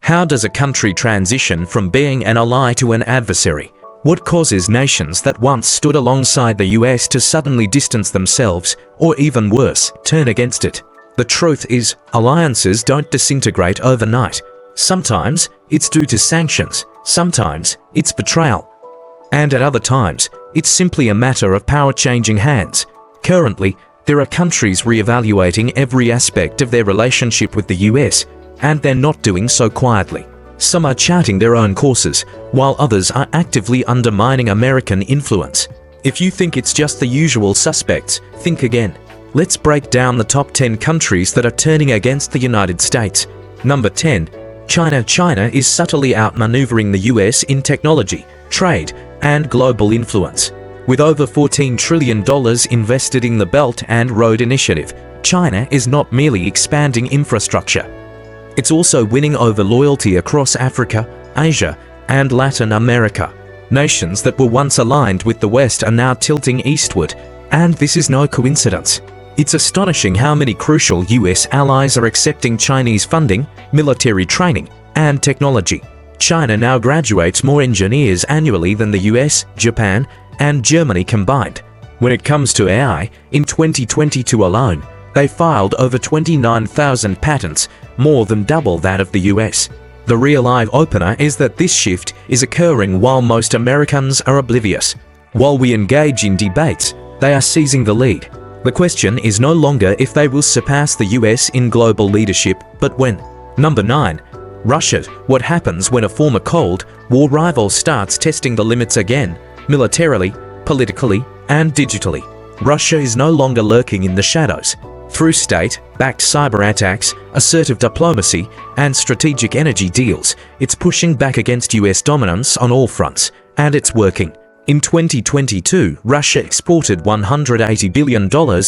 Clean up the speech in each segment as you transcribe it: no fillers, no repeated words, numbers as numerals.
How does a country transition from being an ally to an adversary? What causes nations that once stood alongside the US to suddenly distance themselves, or even worse, turn against it? The truth is, alliances don't disintegrate overnight. Sometimes it's due to sanctions, sometimes it's betrayal, and at other times, it's simply a matter of power changing hands. Currently, there are countries re-evaluating every aspect of their relationship with the US, and they're not doing so quietly. Some are charting their own courses, while others are actively undermining American influence. If you think it's just the usual suspects, think again. Let's break down the top 10 countries that are turning against the United States. Number 10. China. China is subtly outmaneuvering the US in technology, trade, and global influence. With over $14 trillion invested in the Belt and Road Initiative, China is not merely expanding infrastructure. It's also winning over loyalty across Africa, Asia, and Latin America. Nations that were once aligned with the West are now tilting eastward, and this is no coincidence. It's astonishing how many crucial US allies are accepting Chinese funding, military training, and technology. China now graduates more engineers annually than the US, Japan, and Germany combined. When it comes to AI, in 2022 alone, they filed over 29,000 patents, more than double that of the US. The real eye-opener is that this shift is occurring while most Americans are oblivious. While we engage in debates, they are seizing the lead. The question is no longer if they will surpass the US in global leadership, but when. Number 9. Russia. What happens when a former Cold War rival starts testing the limits again, militarily, politically, and digitally? Russia is no longer lurking in the shadows. Through state-backed cyber attacks, assertive diplomacy, and strategic energy deals, it's pushing back against US dominance on all fronts, and it's working. In 2022, Russia exported $180 billion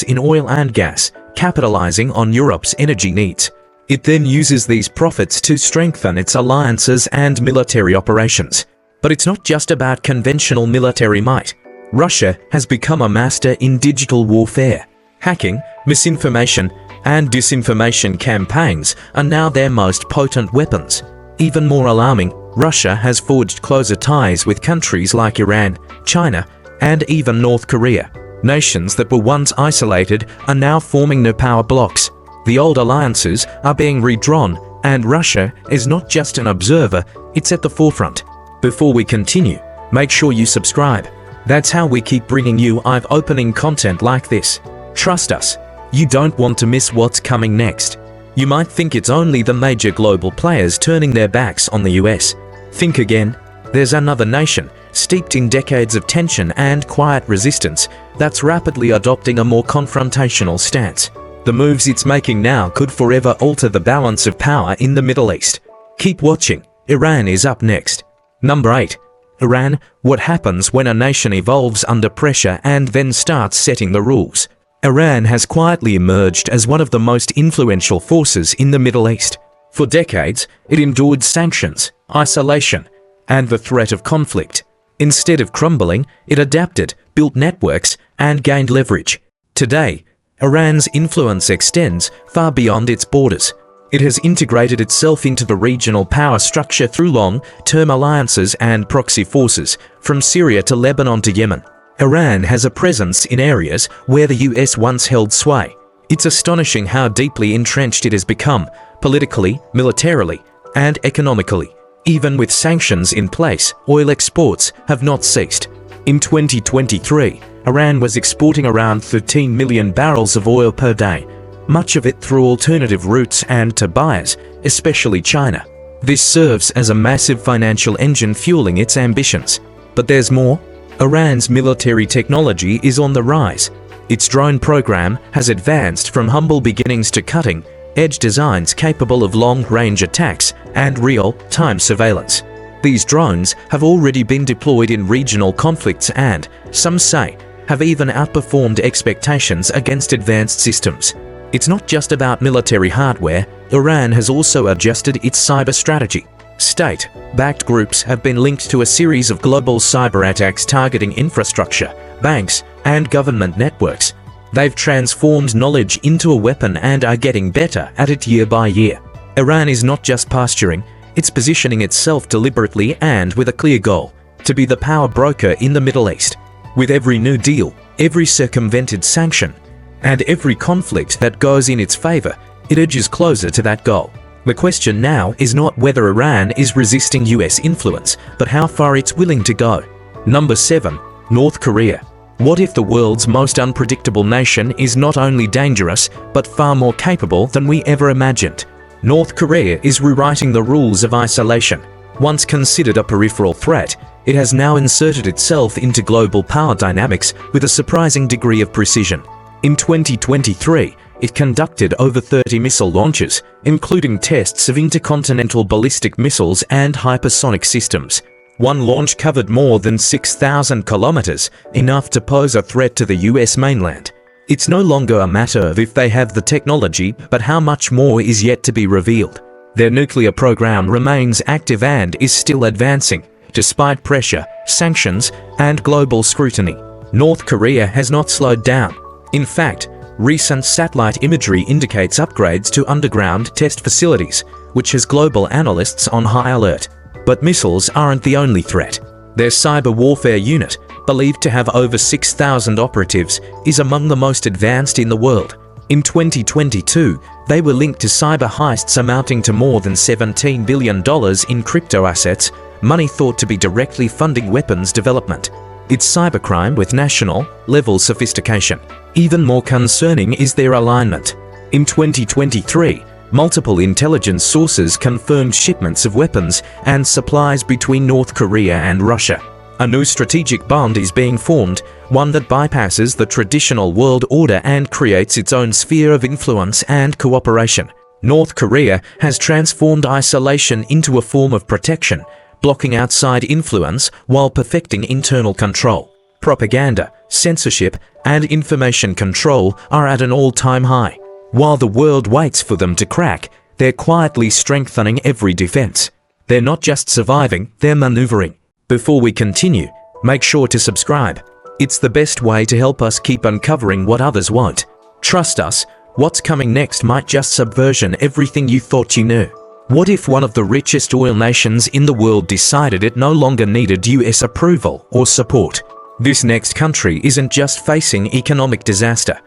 in oil and gas, capitalizing on Europe's energy needs. It then uses these profits to strengthen its alliances and military operations. But it's not just about conventional military might. Russia has become a master in digital warfare. Hacking, misinformation, and disinformation campaigns are now their most potent weapons. Even more alarming, Russia has forged closer ties with countries like Iran, China, and even North Korea. Nations that were once isolated are now forming new power blocks. The old alliances are being redrawn, and Russia is not just an observer, it's at the forefront. Before we continue, make sure you subscribe. That's how we keep bringing you eye-opening content like this. Trust us, you don't want to miss what's coming next. You might think it's only the major global players turning their backs on the US. Think again. There's another nation, steeped in decades of tension and quiet resistance, that's rapidly adopting a more confrontational stance. The moves it's making now could forever alter the balance of power in the Middle East. Keep watching. Iran is up next. Number 8. Iran. What happens when a nation evolves under pressure and then starts setting the rules? Iran has quietly emerged as one of the most influential forces in the Middle East. For decades, it endured sanctions, isolation, and the threat of conflict. Instead of crumbling, it adapted, built networks, and gained leverage. Today, Iran's influence extends far beyond its borders. It has integrated itself into the regional power structure through long-term alliances and proxy forces, from Syria to Lebanon to Yemen. Iran has a presence in areas where the US once held sway. It's astonishing how deeply entrenched it has become, politically, militarily, and economically. Even with sanctions in place, oil exports have not ceased. In 2023, Iran was exporting around 13 million barrels of oil per day, much of it through alternative routes and to buyers, especially China. This serves as a massive financial engine fueling its ambitions. But there's more. Iran's military technology is on the rise. Its drone program has advanced from humble beginnings to cutting-edge designs capable of long-range attacks and real-time surveillance. These drones have already been deployed in regional conflicts and, some say, have even outperformed expectations against advanced systems. It's not just about military hardware. Iran has also adjusted its cyber strategy. State-backed groups have been linked to a series of global cyber attacks targeting infrastructure, banks, and government networks. They've transformed knowledge into a weapon and are getting better at it year by year. Iran is not just posturing, it's positioning itself deliberately and with a clear goal: to be the power broker in the Middle East. With every new deal, every circumvented sanction, and every conflict that goes in its favor, it edges closer to that goal. The question now is not whether Iran is resisting US influence, but how far it's willing to go. Number 7. North Korea. What if the world's most unpredictable nation is not only dangerous, but far more capable than we ever imagined? North Korea is rewriting the rules of isolation. Once considered a peripheral threat, it has now inserted itself into global power dynamics with a surprising degree of precision. In 2023, it conducted over 30 missile launches, including tests of intercontinental ballistic missiles and hypersonic systems. One launch covered more than 6,000 kilometers, enough to pose a threat to the US mainland. It's no longer a matter of if they have the technology, but how much more is yet to be revealed. Their nuclear program remains active and is still advancing, despite pressure, sanctions, and global scrutiny. North Korea has not slowed down. In fact, recent satellite imagery indicates upgrades to underground test facilities, which has global analysts on high alert. But missiles aren't the only threat. Their cyber warfare unit, believed to have over 6,000 operatives, is among the most advanced in the world. In 2022, they were linked to cyber heists amounting to more than $17 billion in crypto assets, money thought to be directly funding weapons development. It's cybercrime with national-level sophistication. Even more concerning is their alignment. In 2023, multiple intelligence sources confirmed shipments of weapons and supplies between North Korea and Russia. A new strategic bond is being formed, one that bypasses the traditional world order and creates its own sphere of influence and cooperation. North Korea has transformed isolation into a form of protection, blocking outside influence while perfecting internal control. Propaganda, censorship, and information control are at an all-time high. While the world waits for them to crack, they're quietly strengthening every defense. They're not just surviving, they're maneuvering. Before we continue, make sure to subscribe. It's the best way to help us keep uncovering what others won't. Trust us, what's coming next might just subversion everything you thought you knew. What if one of the richest oil nations in the world decided it no longer needed US approval or support? This next country isn't just facing economic disaster.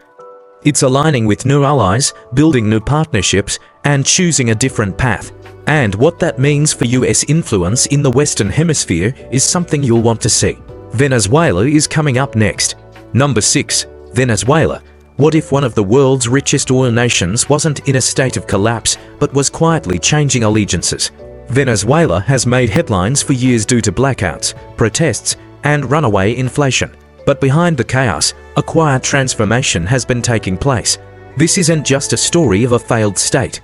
It's aligning with new allies, building new partnerships, and choosing a different path. And what that means for US influence in the Western Hemisphere is something you'll want to see. Venezuela is coming up next. Number 6. Venezuela. What if one of the world's richest oil nations wasn't in a state of collapse, but was quietly changing allegiances? Venezuela has made headlines for years due to blackouts, protests, and runaway inflation. But behind the chaos, a quiet transformation has been taking place. This isn't just a story of a failed state.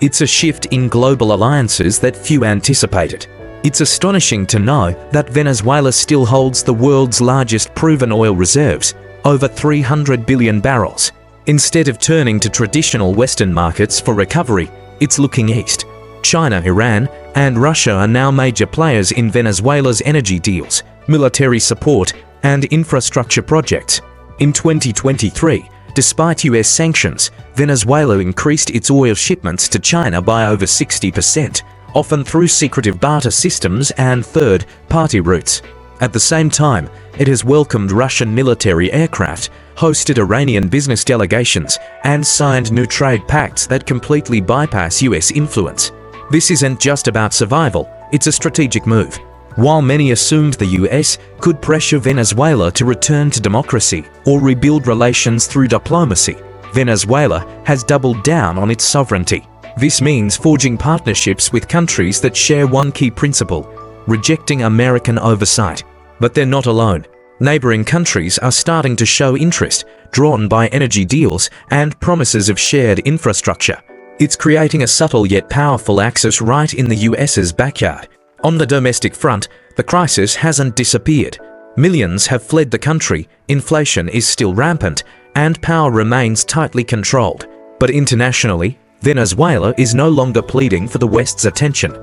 It's a shift in global alliances that few anticipated. It's astonishing to know that Venezuela still holds the world's largest proven oil reserves, over 300 billion barrels. Instead of turning to traditional Western markets for recovery, it's looking east. China, Iran, and Russia are now major players in Venezuela's energy deals, military support, and infrastructure projects. In 2023, despite US sanctions, Venezuela increased its oil shipments to China by over 60%, often through secretive barter systems and third-party routes. At the same time, it has welcomed Russian military aircraft, hosted Iranian business delegations, and signed new trade pacts that completely bypass US influence. This isn't just about survival, it's a strategic move. While many assumed the US could pressure Venezuela to return to democracy or rebuild relations through diplomacy, Venezuela has doubled down on its sovereignty. This means forging partnerships with countries that share one key principle: rejecting American oversight. But they're not alone. Neighboring countries are starting to show interest, drawn by energy deals and promises of shared infrastructure. It's creating a subtle yet powerful axis right in the US's backyard. On the domestic front, the crisis hasn't disappeared. Millions have fled the country, inflation is still rampant, and power remains tightly controlled. But internationally, Venezuela is no longer pleading for the West's attention.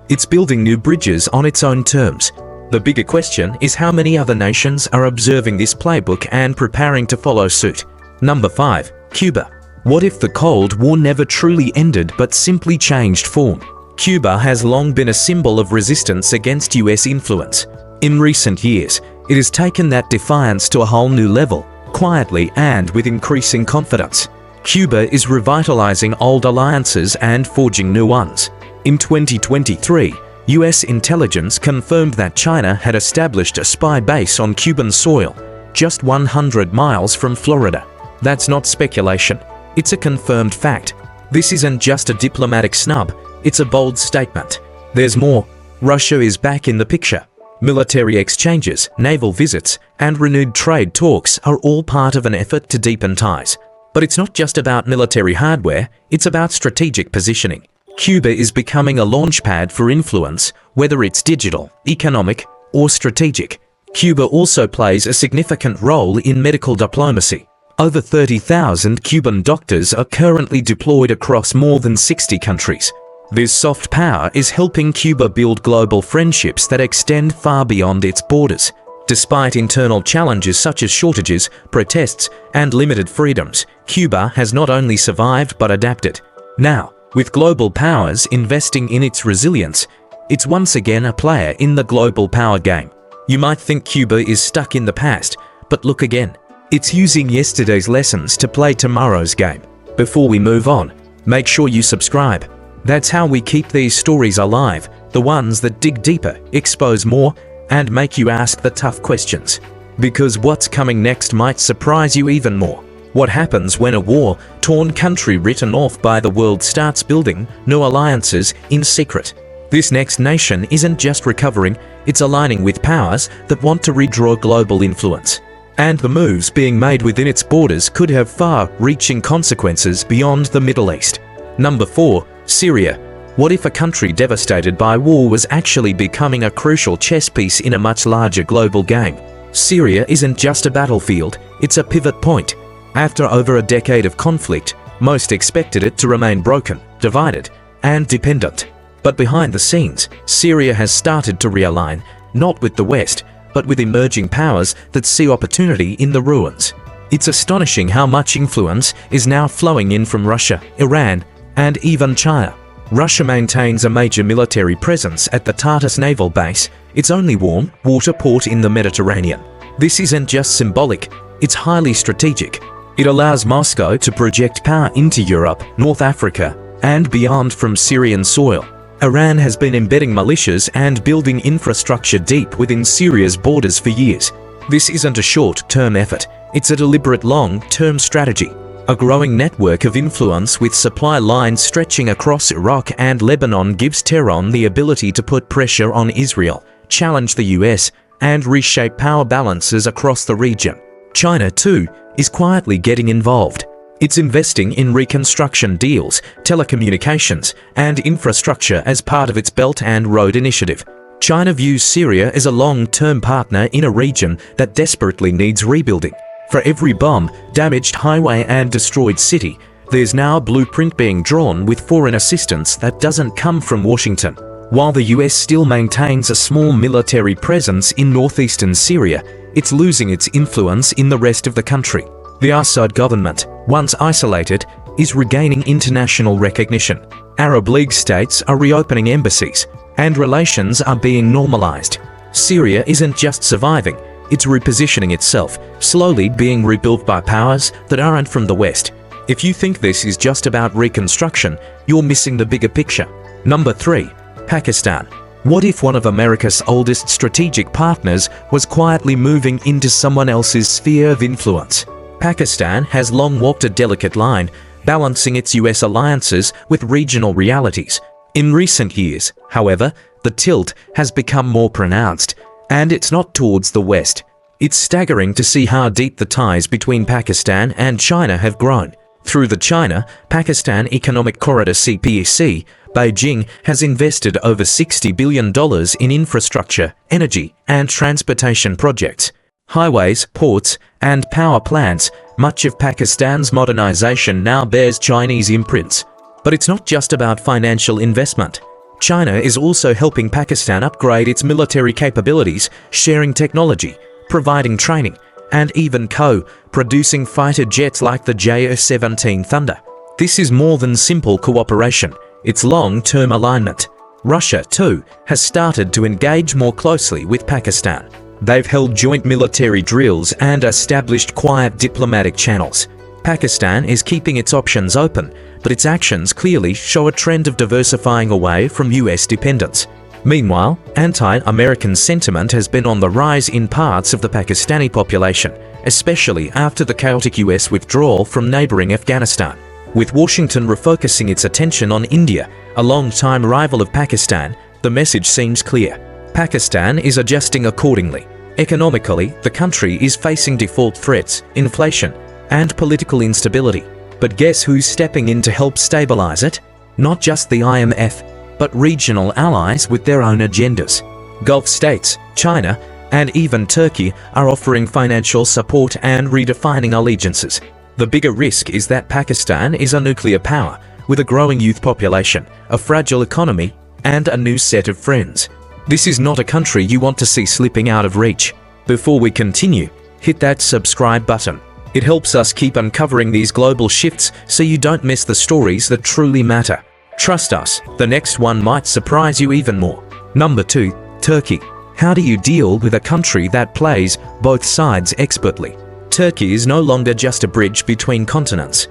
It's building new bridges on its own terms. The bigger question is how many other nations are observing this playbook and preparing to follow suit. Number 5. Cuba. What if the Cold War never truly ended but simply changed form? Cuba has long been a symbol of resistance against US influence. In recent years, it has taken that defiance to a whole new level, quietly and with increasing confidence. Cuba is revitalizing old alliances and forging new ones. In 2023, US intelligence confirmed that China had established a spy base on Cuban soil, just 100 miles from Florida. That's not speculation. It's a confirmed fact. This isn't just a diplomatic snub, it's a bold statement. There's more. Russia is back in the picture. Military exchanges, naval visits, and renewed trade talks are all part of an effort to deepen ties. But it's not just about military hardware, it's about strategic positioning. Cuba is becoming a launchpad for influence, whether it's digital, economic, or strategic. Cuba also plays a significant role in medical diplomacy. Over 30,000 Cuban doctors are currently deployed across more than 60 countries. This soft power is helping Cuba build global friendships that extend far beyond its borders. Despite internal challenges such as shortages, protests, and limited freedoms, Cuba has not only survived but adapted. Now, with global powers investing in its resilience, it's once again a player in the global power game. You might think Cuba is stuck in the past, but look again. It's using yesterday's lessons to play tomorrow's game. Before we move on, make sure you subscribe. That's how we keep these stories alive, the ones that dig deeper, expose more, and make you ask the tough questions. Because what's coming next might surprise you even more. What happens when a war-torn country written off by the world starts building new alliances in secret? This next nation isn't just recovering, it's aligning with powers that want to redraw global influence. And the moves being made within its borders could have far-reaching consequences beyond the Middle East. Number 4. Syria. What if a country devastated by war was actually becoming a crucial chess piece in a much larger global game? Syria isn't just a battlefield, it's a pivot point. After over a decade of conflict, most expected it to remain broken, divided, and dependent. But behind the scenes, Syria has started to realign, not with the West, but with emerging powers that see opportunity in the ruins. It's astonishing how much influence is now flowing in from Russia, Iran, and even China. Russia maintains a major military presence at the Tartus naval base, its only warm water port in the Mediterranean. This isn't just symbolic, it's highly strategic. It allows Moscow to project power into Europe, North Africa, and beyond from Syrian soil. Iran has been embedding militias and building infrastructure deep within Syria's borders for years. This isn't a short-term effort, it's a deliberate long-term strategy. A growing network of influence with supply lines stretching across Iraq and Lebanon gives Tehran the ability to put pressure on Israel, challenge the US, and reshape power balances across the region. China, too, is quietly getting involved. It's investing in reconstruction deals, telecommunications, and infrastructure as part of its Belt and Road Initiative. China views Syria as a long-term partner in a region that desperately needs rebuilding. For every bomb, damaged highway, and destroyed city, there's now a blueprint being drawn with foreign assistance that doesn't come from Washington. While the US still maintains a small military presence in northeastern Syria, it's losing its influence in the rest of the country. The Assad government, once isolated, is regaining international recognition. Arab League states are reopening embassies, and relations are being normalized. Syria isn't just surviving, it's repositioning itself, slowly being rebuilt by powers that aren't from the West. If you think this is just about reconstruction, you're missing the bigger picture. Number 3. Pakistan. What if one of America's oldest strategic partners was quietly moving into someone else's sphere of influence? Pakistan has long walked a delicate line, balancing its US alliances with regional realities. In recent years, however, the tilt has become more pronounced, and it's not towards the West. It's staggering to see how deep the ties between Pakistan and China have grown. Through the China-Pakistan Economic Corridor (CPEC), Beijing has invested over $60 billion in infrastructure, energy, and transportation projects. Highways, ports, and power plants, much of Pakistan's modernization now bears Chinese imprints. But it's not just about financial investment. China is also helping Pakistan upgrade its military capabilities, sharing technology, providing training, and even co-producing fighter jets like the JS-17 Thunder. This is more than simple cooperation. its long-term alignment. Russia, too, has started to engage more closely with Pakistan. They've held joint military drills and established quiet diplomatic channels. Pakistan is keeping its options open, but its actions clearly show a trend of diversifying away from US dependence. Meanwhile, anti-American sentiment has been on the rise in parts of the Pakistani population, especially after the chaotic US withdrawal from neighboring Afghanistan. With Washington refocusing its attention on India, a long-time rival of Pakistan, the message seems clear. Pakistan is adjusting accordingly. Economically, the country is facing default threats, inflation, and political instability. But guess who's stepping in to help stabilize it? Not just the IMF, but regional allies with their own agendas. Gulf states, China, and even Turkey are offering financial support and redefining allegiances. The bigger risk is that Pakistan is a nuclear power with a growing youth population, a fragile economy, and a new set of friends. This is not a country you want to see slipping out of reach. Before we continue, hit that subscribe button. It helps us keep uncovering these global shifts so you don't miss the stories that truly matter. Trust us, the next one might surprise you even more. Number 2, Turkey. How do you deal with a country that plays both sides expertly? Turkey is no longer just a bridge between continents.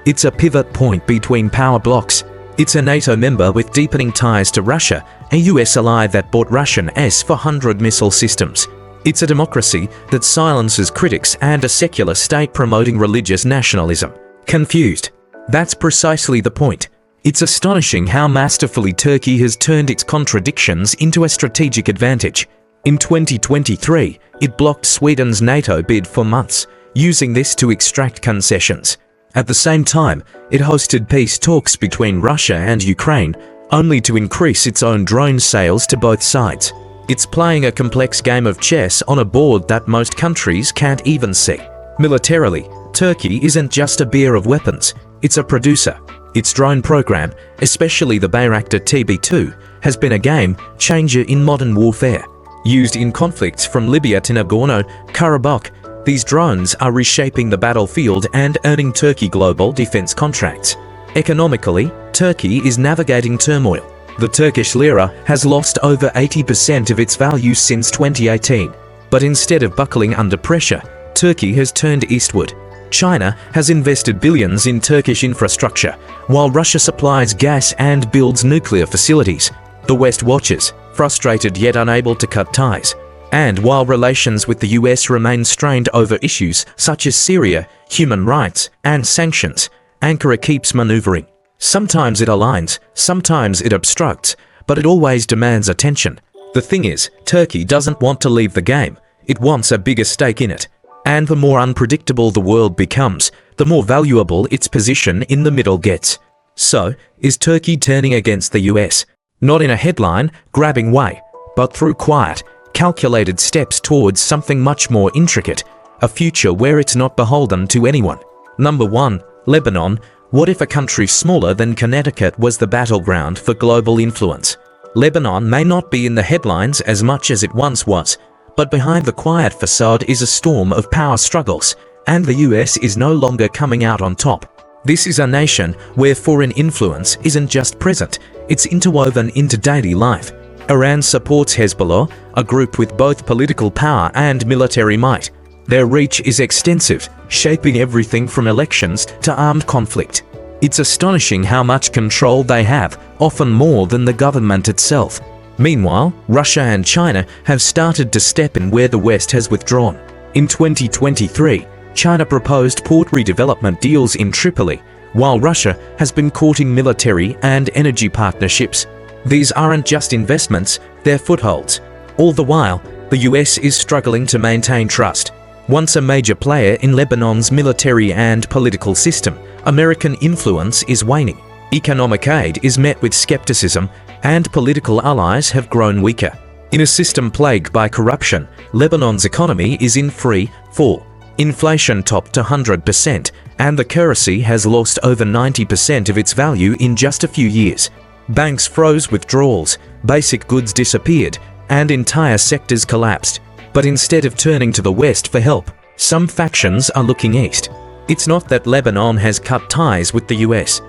It's a pivot point between power blocks. It's a NATO member with deepening ties to Russia, a US ally that bought Russian S-400 missile systems. It's a democracy that silences critics and a secular state promoting religious nationalism. Confused? That's precisely the point. It's astonishing how masterfully Turkey has turned its contradictions into a strategic advantage. In 2023, it blocked Sweden's NATO bid for months, using this to extract concessions. At the same time, it hosted peace talks between Russia and Ukraine, only to increase its own drone sales to both sides. It's playing a complex game of chess on a board that most countries can't even see. Militarily, Turkey isn't just a bear of weapons, it's a producer. Its drone program, especially the Bayraktar TB2, has been a game changer in modern warfare. Used in conflicts from Libya to Nagorno-Karabakh, these drones are reshaping the battlefield and earning Turkey global defense contracts. Economically, Turkey is navigating turmoil. The Turkish lira has lost over 80% of its value since 2018. But instead of buckling under pressure, Turkey has turned eastward. China has invested billions in Turkish infrastructure, while Russia supplies gas and builds nuclear facilities. The West watches, frustrated yet unable to cut ties. And while relations with the US remain strained over issues such as Syria, human rights, and sanctions, Ankara keeps maneuvering. Sometimes it aligns, sometimes it obstructs, but it always demands attention. The thing is, Turkey doesn't want to leave the game. It wants a bigger stake in it. And the more unpredictable the world becomes, the more valuable its position in the middle gets. So, is Turkey turning against the US? Not in a headline-grabbing way, but through quiet, calculated steps towards something much more intricate, a future where it's not beholden to anyone. Number 1, Lebanon. What if a country smaller than Connecticut was the battleground for global influence? Lebanon may not be in the headlines as much as it once was, but behind the quiet facade is a storm of power struggles, and the US is no longer coming out on top. This is a nation where foreign influence isn't just present, it's interwoven into daily life. Iran supports Hezbollah, a group with both political power and military might. Their reach is extensive, shaping everything from elections to armed conflict. It's astonishing how much control they have, often more than the government itself. Meanwhile, Russia and China have started to step in where the West has withdrawn. In 2023, China proposed port redevelopment deals in Tripoli, while Russia has been courting military and energy partnerships. These aren't just investments, they're footholds. All the while, the US is struggling to maintain trust. Once a major player in Lebanon's military and political system, American influence is waning. Economic aid is met with skepticism, and political allies have grown weaker. In a system plagued by corruption, Lebanon's economy is in free fall. Inflation topped 100%, and the currency has lost over 90% of its value in just a few years. Banks froze withdrawals, basic goods disappeared, and entire sectors collapsed. But instead of turning to the West for help, some factions are looking east. It's not that Lebanon has cut ties with the US.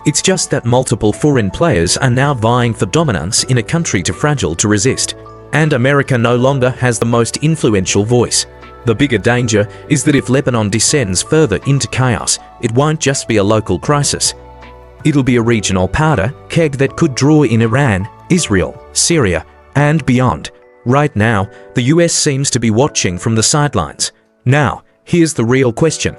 It's just that multiple foreign players are now vying for dominance in a country too fragile to resist. And America no longer has the most influential voice. The bigger danger is that if Lebanon descends further into chaos, it won't just be a local crisis. It'll be a regional powder keg that could draw in Iran, Israel, Syria, and beyond. Right now, the US seems to be watching from the sidelines. Now, here's the real question.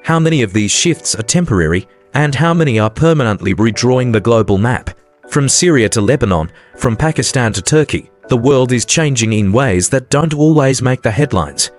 How many of these shifts are temporary, and how many are permanently redrawing the global map? From Syria to Lebanon, from Pakistan to Turkey, the world is changing in ways that don't always make the headlines.